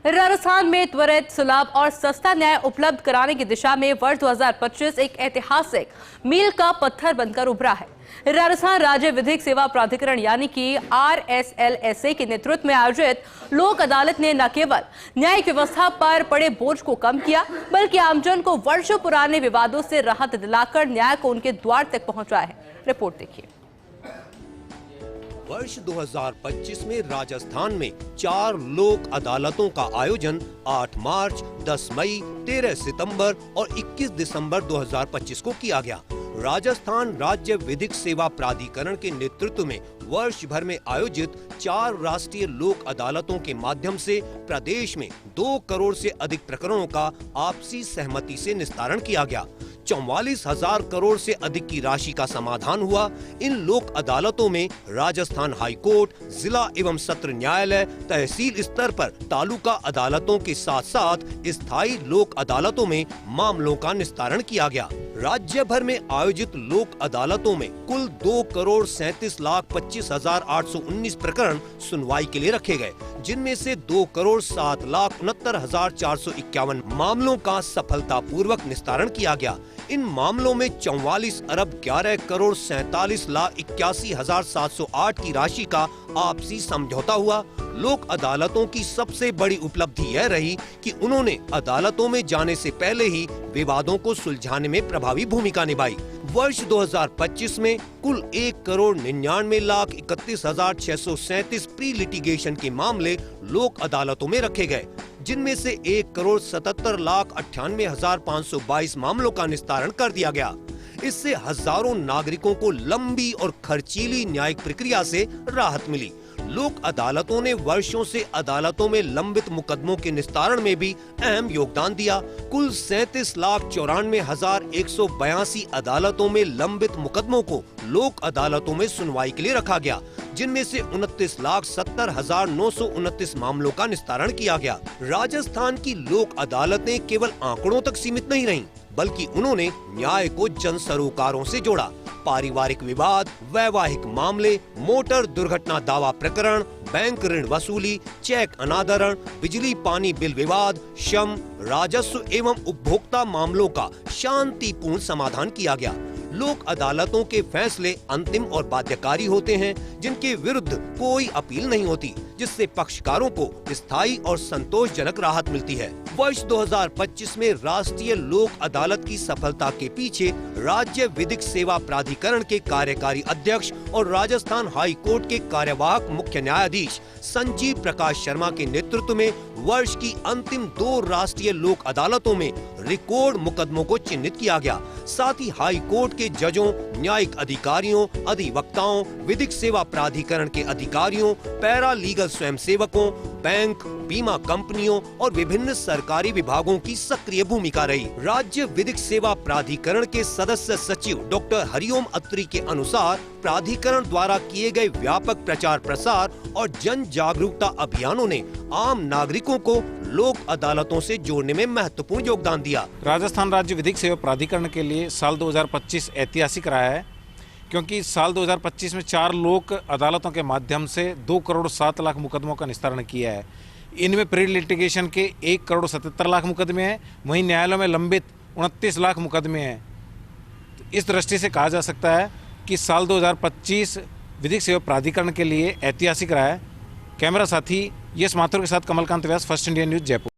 राजस्थान में त्वरित, सुलभ और सस्ता न्याय उपलब्ध कराने की दिशा में वर्ष 2025 एक ऐतिहासिक मील का पत्थर बनकर उभरा है। राजस्थान राज्य विधिक सेवा प्राधिकरण यानी कि RSLSA के नेतृत्व में आयोजित लोक अदालत ने न केवल न्यायिक व्यवस्था पर पड़े बोझ को कम किया, बल्कि आमजन को वर्षों पुराने विवादों से राहत दिलाकर न्याय को उनके द्वार तक पहुंचाया है। रिपोर्ट देखिए। वर्ष 2025 में राजस्थान में 4 लोक अदालतों का आयोजन 8 मार्च, 10 मई, 13 सितंबर और 21 दिसंबर 2025 को किया गया। राजस्थान राज्य विधिक सेवा प्राधिकरण के नेतृत्व में वर्ष भर में आयोजित 4 राष्ट्रीय लोक अदालतों के माध्यम से प्रदेश में 2 करोड़ से अधिक प्रकरणों का आपसी सहमति से निस्तारण किया गया। 44,000 करोड़ से अधिक की राशि का समाधान हुआ। इन लोक अदालतों में राजस्थान हाई कोर्ट, जिला एवं सत्र न्यायालय, तहसील स्तर पर तालुका अदालतों के साथ साथ स्थायी लोक अदालतों में मामलों का निस्तारण किया गया। राज्य भर में आयोजित लोक अदालतों में कुल 2 करोड़ 37,25,819 प्रकरण सुनवाई के लिए रखे गए, जिनमें से 2 करोड़ 7,69,451 मामलों का सफलतापूर्वक निस्तारण किया गया। इन मामलों में 44 अरब 11 करोड़ 47,81,708 की राशि का आपसी समझौता हुआ। लोक अदालतों की सबसे बड़ी उपलब्धि यह रही कि उन्होंने अदालतों में जाने से पहले ही विवादों को सुलझाने में प्रभावी भूमिका निभाई। वर्ष 2025 में कुल 1 करोड़ 99,31,637 प्री लिटिगेशन के मामले लोक अदालतों में रखे गए, जिनमें से 1 करोड़ 77,98,522 मामलों का निस्तारण कर दिया गया। इससे हजारों नागरिकों को लंबी और खर्चीली न्यायिक प्रक्रिया से राहत मिली। लोक अदालतों ने वर्षों से अदालतों में लंबित मुकदमों के निस्तारण में भी अहम योगदान दिया। कुल 37,94,182 अदालतों में लंबित मुकदमों को लोक अदालतों में सुनवाई के लिए रखा गया, जिनमें से 29,70,929 मामलों का निस्तारण किया गया। राजस्थान की लोक अदालतें केवल आंकड़ों तक सीमित नहीं रहीं, बल्कि उन्होंने न्याय को जन सरोकारों से जोड़ा। पारिवारिक विवाद, वैवाहिक मामले, मोटर दुर्घटना दावा प्रकरण, बैंक ऋण वसूली, चेक अनादरण, बिजली पानी बिल विवाद, श्रम, राजस्व एवं उपभोक्ता मामलों का शांतिपूर्ण समाधान किया गया। लोक अदालतों के फैसले अंतिम और बाध्यकारी होते हैं, जिनके विरुद्ध कोई अपील नहीं होती, जिससे पक्षकारों को स्थायी और संतोषजनक राहत मिलती है। वर्ष 2025 में राष्ट्रीय लोक अदालत की सफलता के पीछे राज्य विधिक सेवा प्राधिकरण के कार्यकारी अध्यक्ष और राजस्थान हाई कोर्ट के कार्यवाहक मुख्य न्यायाधीश संजीव प्रकाश शर्मा के नेतृत्व में वर्ष की अंतिम 2 राष्ट्रीय लोक अदालतों में रिकॉर्ड मुकदमों को चिन्हित किया गया। साथ ही हाई कोर्ट के जजों, न्यायिक अधिकारियों, अधिवक्ताओं, विधिक सेवा प्राधिकरण के अधिकारियों, पैरा लीगल स्वयंसेवकों, बैंक, बीमा कंपनियों और विभिन्न सरकारी विभागों की सक्रिय भूमिका रही। राज्य विधिक सेवा प्राधिकरण के सदस्य सचिव डॉक्टर हरिओम अत्री के अनुसार प्राधिकरण द्वारा किए गए व्यापक प्रचार प्रसार और जन जागरूकता अभियानों ने आम नागरिकों को लोक अदालतों से जोड़ने में महत्वपूर्ण योगदान दिया। राजस्थान राज्य विधिक सेवा प्राधिकरण के लिए साल 2025 ऐतिहासिक रहा है, क्योंकि साल 2025 में 4 लोक अदालतों के माध्यम से 2 करोड़ 7 लाख मुकदमों का निस्तारण किया है। इनमें प्री लिटिगेशन के 1 करोड़ 77 लाख मुकदमे हैं, वहीं न्यायालयों में लंबित 29 लाख मुकदमे हैं। इस दृष्टि से कहा जा सकता है कि साल 2025 विधिक सेवा प्राधिकरण के लिए ऐतिहासिक रहा है। कैमरा साथी यश माथुर के साथ कमलकांत व्यास, फर्स्ट इंडिया न्यूज, जयपुर।